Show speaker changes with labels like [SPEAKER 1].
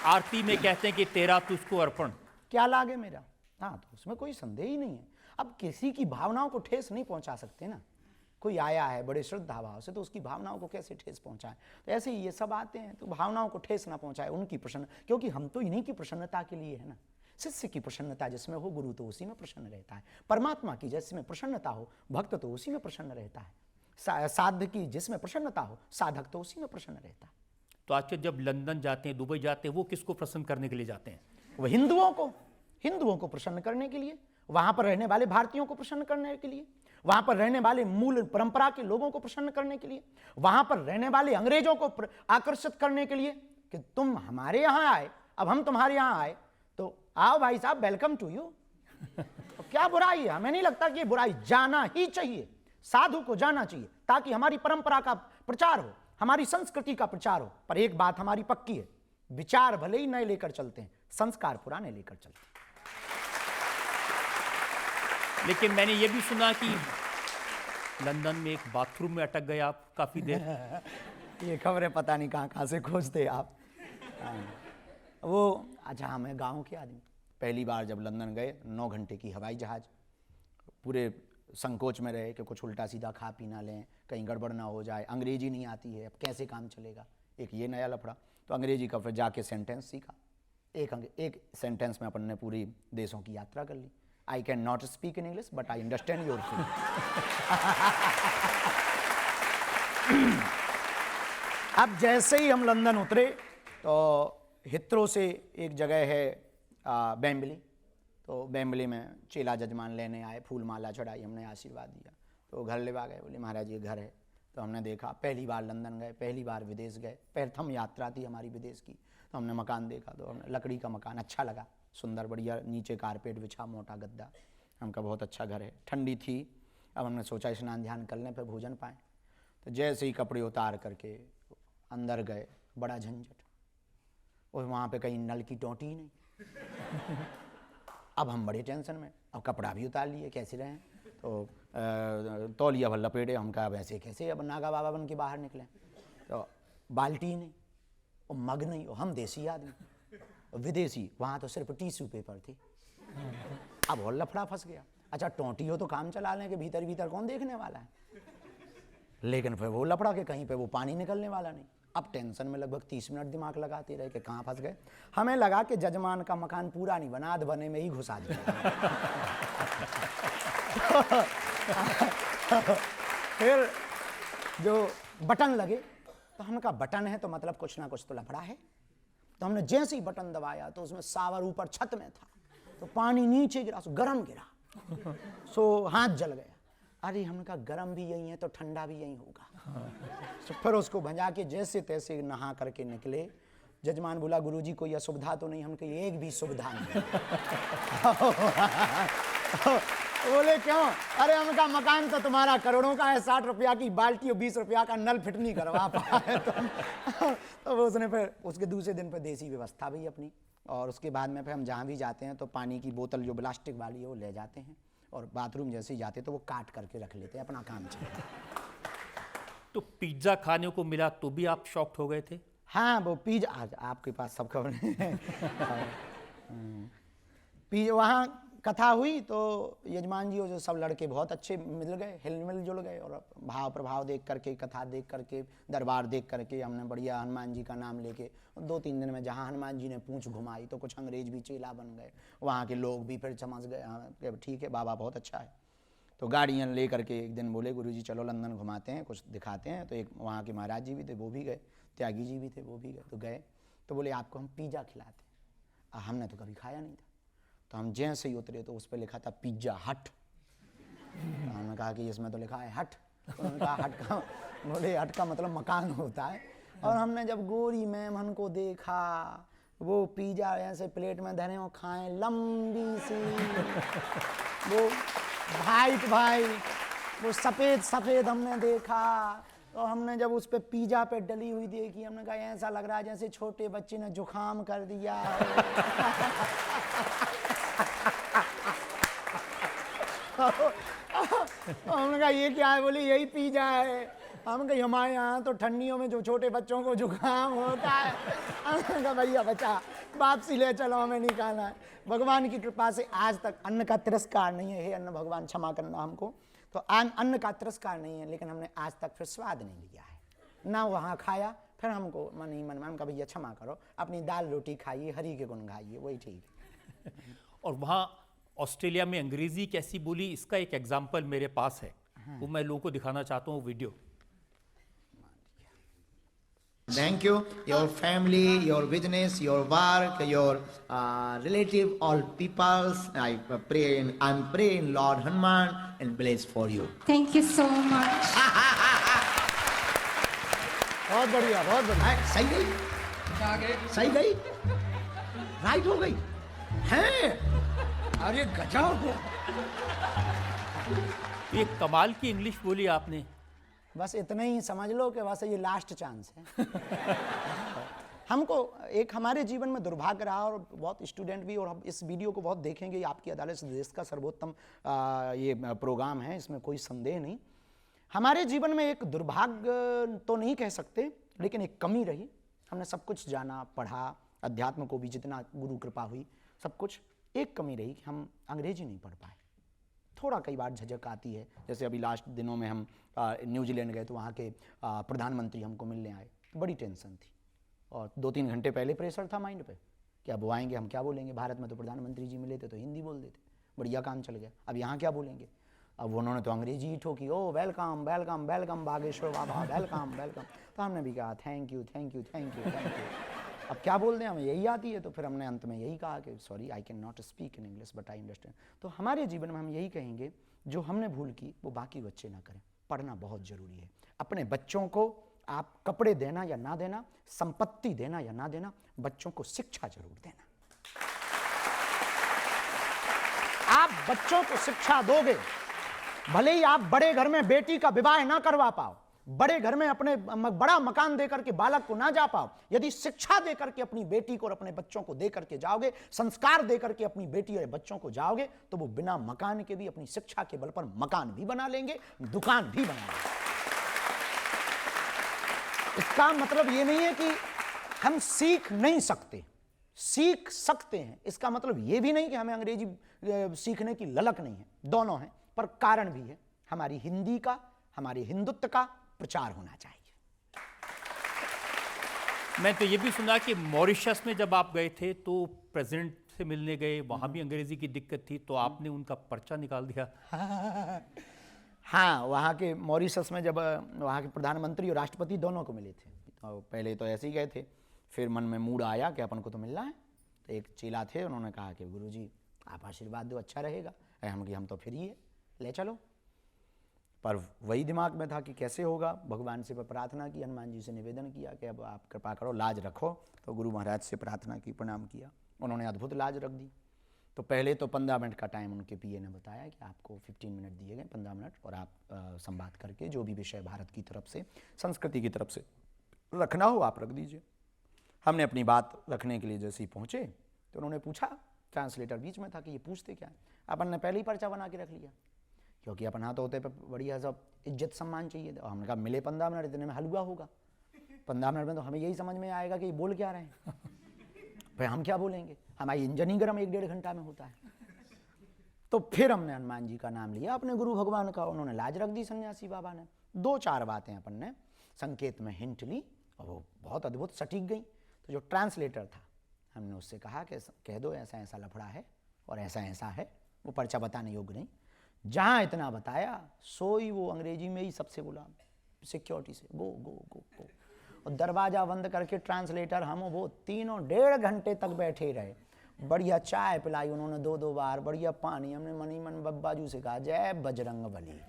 [SPEAKER 1] आरती में कहते हैं कि तेरा तुझको अर्पण।
[SPEAKER 2] क्या लाग है मेरा, हाँ, तो उसमें कोई संदेह ही नहीं है। अब किसी की भावनाओं को ठेस नहीं पहुंचा सकते ना। कोई आया है बड़े श्रद्धा भाव से, तो उसकी भावनाओं को कैसे ठेस पहुंचाए। तो ऐसे ही ये सब आते हैं, तो भावनाओं को ठेस ना पहुंचाए, उनकी प्रसन्न, क्योंकि हम तो इन्हीं की प्रसन्नता के लिए है ना। शिष्य की प्रसन्नता जिसमें हो, गुरु तो उसी में प्रसन्न रहता है। परमात्मा की जिसमें प्रसन्नता हो, भक्त तो उसी में प्रसन्न रहता है। साध की जिसमें प्रसन्नता हो, साधक तो उसी में प्रसन्न रहता है।
[SPEAKER 1] तो आजकल जब लंदन जाते हैं, दुबई जाते हैं, वो किसको प्रसन्न करने के लिए जाते हैं?
[SPEAKER 2] वह हिंदुओं को प्रसन्न करने के लिए, वहां पर रहने वाले भारतीयों को प्रसन्न करने के लिए, वहां पर रहने वाले मूल परंपरा के लोगों को प्रसन्न करने के लिए, वहां पर रहने वाले अंग्रेजों को आकर्षित करने के लिए कि तुम हमारे यहां आए, अब हम तुम्हारे यहां आए, तो आओ भाई साहब, वेलकम टू यू। तो क्या बुराई है? हमें नहीं लगता कि ये बुराई, जाना ही चाहिए, साधु को जाना चाहिए, ताकि हमारी परंपरा का प्रचार हो, हमारी संस्कृति का प्रचार हो। पर एक बात हमारी पक्की है, विचार भले ही नए लेकर चलते हैं, संस्कार पुराने लेकर चलते हैं।
[SPEAKER 1] लेकिन मैंने ये भी सुना कि लंदन में एक बाथरूम में अटक गए आप काफी देर।
[SPEAKER 2] ये खबरें पता नहीं कहां कहां से खोजते आप। वो अच्छा, हमें गांव के आदमी पहली बार जब लंदन गए, 9 घंटे की हवाई जहाज, पूरे संकोच में रहे कि कुछ उल्टा सीधा खा पी ना लें, कहीं गड़बड़ ना हो जाए, अंग्रेजी नहीं आती है, अब कैसे काम चलेगा, एक ये नया लफड़ा। तो अंग्रेजी का फिर जाके सेंटेंस सीखा, एक सेंटेंस में अपन ने पूरी देशों की यात्रा कर ली। I can not speak in English, but I understand your feeling. अब जैसे ही हम लंदन उतरे, तो हिथ्रो से एक जगह है बेम्बली, तो बेम्बली में चेला जजमान लेने आए, फूल माला चढ़ाई, हमने आशीर्वाद दिया, तो घर लेवा गए, बोले महाराज ये घर है। तो हमने देखा, पहली बार लंदन गए, पहली बार विदेश गए, प्रथम यात्रा थी हमारी विदेश की। तो हमने मकान देखा, तो हमने लकड़ी का मकान अच्छा लगा, सुंदर बढ़िया, नीचे कारपेट बिछा, मोटा गद्दा, हमका बहुत अच्छा घर है। ठंडी थी, अब हमने सोचा स्नान ध्यान कर लें फिर भोजन पाएँ। तो जैसे ही कपड़े उतार करके अंदर गए, बड़ा झंझट, और वहाँ पे कहीं नल की टोंटी ही नहीं। अब हम बड़े टेंशन में, अब कपड़ा भी उतार लिए, कैसे रहें, तो तौलिया भर लपेटे, हम कहा वैसे कैसे अब नागा बाबा बन के बाहर निकले। तो बाल्टी नहीं और मग नहीं, और हम देसी आदमी, विदेशी, वहाँ तो सिर्फ टिश्यू पेपर थे। अब और लफड़ा फंस गया। अच्छा टोंटी हो तो काम चला लें, कि भीतर भीतर कौन देखने वाला है, लेकिन फिर वो लफड़ा के कहीं पे वो पानी निकलने वाला नहीं। अब टेंशन में लगभग 30 मिनट दिमाग लगाते रहे कि कहाँ फंस गए। हमें लगा कि जजमान का मकान पूरा नहीं बना, आध बने में ही घुसा दिया। फिर जो बटन लगे, तो हमने कहा बटन है तो मतलब कुछ ना कुछ तो लफड़ा है। तो हमने जैसे ही बटन दबाया, तो उसमें सावर ऊपर छत में था, तो पानी नीचे गिरा, सो गरम गिरा, सो हाथ जल गया। अरे हमने कहा गरम भी यही है तो ठंडा भी यही होगा। तो फिर उसको भंजा के जैसे तैसे नहा करके निकले। जजमान बोला गुरुजी कोई असुविधा तो नहीं, हम कही एक भी सुविधा नहीं। बोले क्यों? अरे हम कहा मकान तो तुम्हारा करोड़ों का है, 60 रुपया की बाल्टी और 20 रुपया का नल फिट नहीं करवा पाए तो उसने फिर उसके दूसरे दिन पर देसी व्यवस्था भी अपनी, और उसके बाद में फिर हम जहाँ भी जाते हैं तो पानी की बोतल जो प्लास्टिक वाली है वो ले जाते हैं, और बाथरूम जैसे ही जाते तो वो काट करके रख लेते हैं, अपना काम चलता है।
[SPEAKER 1] तो पिज्ज़ा खाने को मिला तो भी आप शॉक्ड हो गए थे?
[SPEAKER 2] हाँ, वो पिज्जा, आज आपके पास सब खबर है। पिज्जा, वहाँ कथा हुई तो यजमान जी और जो सब लड़के बहुत अच्छे मिल गए, हिल जुल गए, और भाव प्रभाव देख करके, कथा देख करके, दरबार देख करके हमने बढ़िया हनुमान जी का नाम लेके 2-3 दिन में जहाँ हनुमान जी ने पूंछ घुमाई तो कुछ अंग्रेज भी चेला बन गए, वहाँ के लोग भी फिर समझ गए हाँ ठीक है बाबा बहुत अच्छा है। तो गाड़ियाँ ले करके एक दिन बोले गुरुजी चलो लंदन घुमाते हैं, कुछ दिखाते हैं। तो एक वहाँ के महाराज जी भी थे, वो भी गए, त्यागी जी भी थे, वो भी गए। तो गए तो बोले आपको हम पिज़्ज़ा खिलाते हैं। हमने तो कभी खाया नहीं था। तो हम जैसे ही उतरे तो उस पर लिखा था पिज्जा हट। तो हमने कहा कि इसमें तो लिखा है हट। तो उन्होंने कहा हट का, बोले हट का मतलब मकान होता है। और हमने जब गोरी मेमन को देखा, वो पिज्जा ऐसे प्लेट में धरे हो खाएं, लंबी सी, वो भाई वो सफ़ेद हमने देखा। तो हमने जब उस पे पिज्जा पे डली हुई देखी, हमने कहा ऐसा लग रहा है जैसे छोटे बच्चे ने जुकाम कर दिया। हमने कहा ये क्या है? बोले यही पिज्जा है। हम कही हमारे यहाँ तो ठंडियों में जो छोटे बच्चों को जुकाम होता है। हमने कहा भैया बचा वापसी ले चलो, हमें नहीं खाना है। भगवान की कृपा से आज तक अन्न का तिरस्कार नहीं है। हे अन्न भगवान क्षमा करना हमको। तो अन्न का तिरस्कार नहीं है, लेकिन हमने आज तक फिर स्वाद नहीं लिया है ना। वहाँ खाया, फिर हमको मन ही मन में हमका भैया क्षमा करो, अपनी दाल रोटी खाइए, हरि के गुण गाइए, वही ठीक है।
[SPEAKER 1] और वहाँ ऑस्ट्रेलिया में अंग्रेजी कैसी बोली, इसका एक एग्जाम्पल मेरे पास है। वो मैं लोगों को दिखाना चाहता हूँ video.
[SPEAKER 3] Thank you, your family, your business, your work, your relative, all peoples. I'm praying Lord Hanuman and bless for you.
[SPEAKER 4] Thank you so much.
[SPEAKER 2] बहुत बढ़िया, बहुत बढ़िया।
[SPEAKER 3] सही गई? सही गई? राइट हो गई? हैं? अरे गजब!
[SPEAKER 1] ये कमाल की इंग्लिश बोली आपने।
[SPEAKER 2] बस इतना ही समझ लो कि बस ये लास्ट चांस है। हमको एक हमारे जीवन में दुर्भाग्य रहा, और बहुत स्टूडेंट भी, और हम इस वीडियो को बहुत देखेंगे। आपकी अदालत से देश का सर्वोत्तम ये प्रोग्राम है, इसमें कोई संदेह नहीं। हमारे जीवन में एक दुर्भाग्य तो नहीं कह सकते, लेकिन एक कमी रही। हमने सब कुछ जाना, पढ़ा, अध्यात्म को भी जितना गुरु कृपा हुई, सब कुछ। एक कमी रही कि हम अंग्रेजी नहीं पढ़ पाए। थोड़ा कई बार झिझक आती है। जैसे अभी लास्ट दिनों में हम न्यूजीलैंड गए, तो वहाँ के प्रधानमंत्री हमको मिलने आए, बड़ी टेंशन थी, और 2-3 घंटे पहले प्रेशर था माइंड पे कि अब वो आएंगे, हम क्या बोलेंगे। भारत में तो प्रधानमंत्री जी मिले थे तो हिंदी बोल देते, बढ़िया काम चल गया। अब यहाँ क्या बोलेंगे? अब उन्होंने तो अंग्रेजी ही ठोकी। ओ वेलकम वेलकम वेलकम बागेश्वर बाबा, वेलकम वेलकम। तो हमने भी कहा thank you thank you thank you thank you. अब क्या बोल दें, हमें यही आती है। तो फिर हमने अंत में यही कहा कि sorry, I can not speak in English but I understand. तो हमारे जीवन में हम यही कहेंगे, जो हमने भूल की वो बाकी बच्चे ना करें। पढ़ना बहुत जरूरी है। अपने बच्चों को आप कपड़े देना या ना देना, संपत्ति देना या ना देना, बच्चों को शिक्षा जरूर देना। आप बच्चों को शिक्षा दोगे, भले ही आप बड़े घर में बेटी का विवाह ना करवा पाओ, बड़े घर में अपने बड़ा मकान देकर के बालक को ना जा पाओ, यदि शिक्षा देकर के अपनी बेटी को और अपने बच्चों को देकर के जाओगे, संस्कार देकर के अपनी बेटी और बच्चों को जाओगे, तो वो बिना मकान के भी अपनी शिक्षा के बल पर मकान भी बना लेंगे, दुकान भी बना लेंगे। इसका मतलब ये नहीं है कि हम सीख नहीं सकते, सीख सकते हैं। इसका मतलब ये भी नहीं कि हमें अंग्रेजी सीखने की ललक नहीं है, दोनों हैं। पर कारण भी है, हमारी हिंदी का, हमारे हिंदुत्व का प्रचार होना चाहिए।
[SPEAKER 1] मैं तो ये भी सुना कि मॉरिशस में जब आप गए थे तो प्रेसिडेंट से मिलने गए, वहाँ भी अंग्रेजी की दिक्कत थी, तो आपने उनका पर्चा निकाल दिया।
[SPEAKER 2] हाँ, वहाँ के मॉरिशस में जब वहाँ के प्रधानमंत्री और राष्ट्रपति दोनों को मिले थे, तो पहले तो ऐसे ही गए थे, फिर मन में मूड आया कि अपन को तो मिलना है। तो एक चेला थे, उन्होंने कहा कि गुरुजी आप आशीर्वाद दो, अच्छा रहेगा। हम तो फ्री है, ले चलो। पर वही दिमाग में था कि कैसे होगा। भगवान से प्रार्थना की, हनुमान जी से निवेदन किया कि अब आप कृपा करो, लाज रखो। तो गुरु महाराज से प्रार्थना की, प्रणाम किया, उन्होंने अद्भुत लाज रख दी। तो पहले तो 15 मिनट का टाइम उनके पीए ने बताया कि आपको 15 मिनट दिए गए, 15 मिनट, और आप संवाद करके जो भी विषय भारत की तरफ से, संस्कृति की तरफ से रखना हो आप रख दीजिए। हमने अपनी बात रखने के लिए जैसे ही पहुँचे तो उन्होंने पूछा, ट्रांसलेटर बीच में था कि ये पूछते क्या है। अपन ने पहले ही पर्चा बना के रख लिया, क्योंकि अपन हाथ होते पे बढ़िया सब इज्जत सम्मान चाहिए। और हमने कहा मिले 15 मिनट, इतने में हलवा होगा। 15 मिनट में तो हमें यही समझ में आएगा कि बोल क्या रहे हैं। भाई हम क्या बोलेंगे, हमारी इंजन ही गर्म 1-1.5 घंटा में होता है। तो फिर हमने हनुमान जी का नाम लिया, अपने गुरु भगवान का, उन्होंने लाज रख दी सन्यासी बाबा ने। 2-4 बातें अपन ने संकेत में हिंट ली, और वो बहुत अद्भुत सटीक गई। तो जो ट्रांसलेटर था, हमने उससे कहा कि कह दो ऐसा ऐसा लफड़ा है और ऐसा ऐसा है। वो पर्चा बताने योग्य नहीं। जहाँ इतना बताया, सोई वो अंग्रेजी में ही सबसे बोला सिक्योरिटी से, गो गो गो गो। और दरवाज़ा बंद करके ट्रांसलेटर हम वो तीनों 1.5 घंटे तक बैठे रहे। बढ़िया चाय पिलाई उन्होंने 2-2 बार, बढ़िया पानी। हमने मनी मन बब्बाजू से कहा जय बजरंग बली।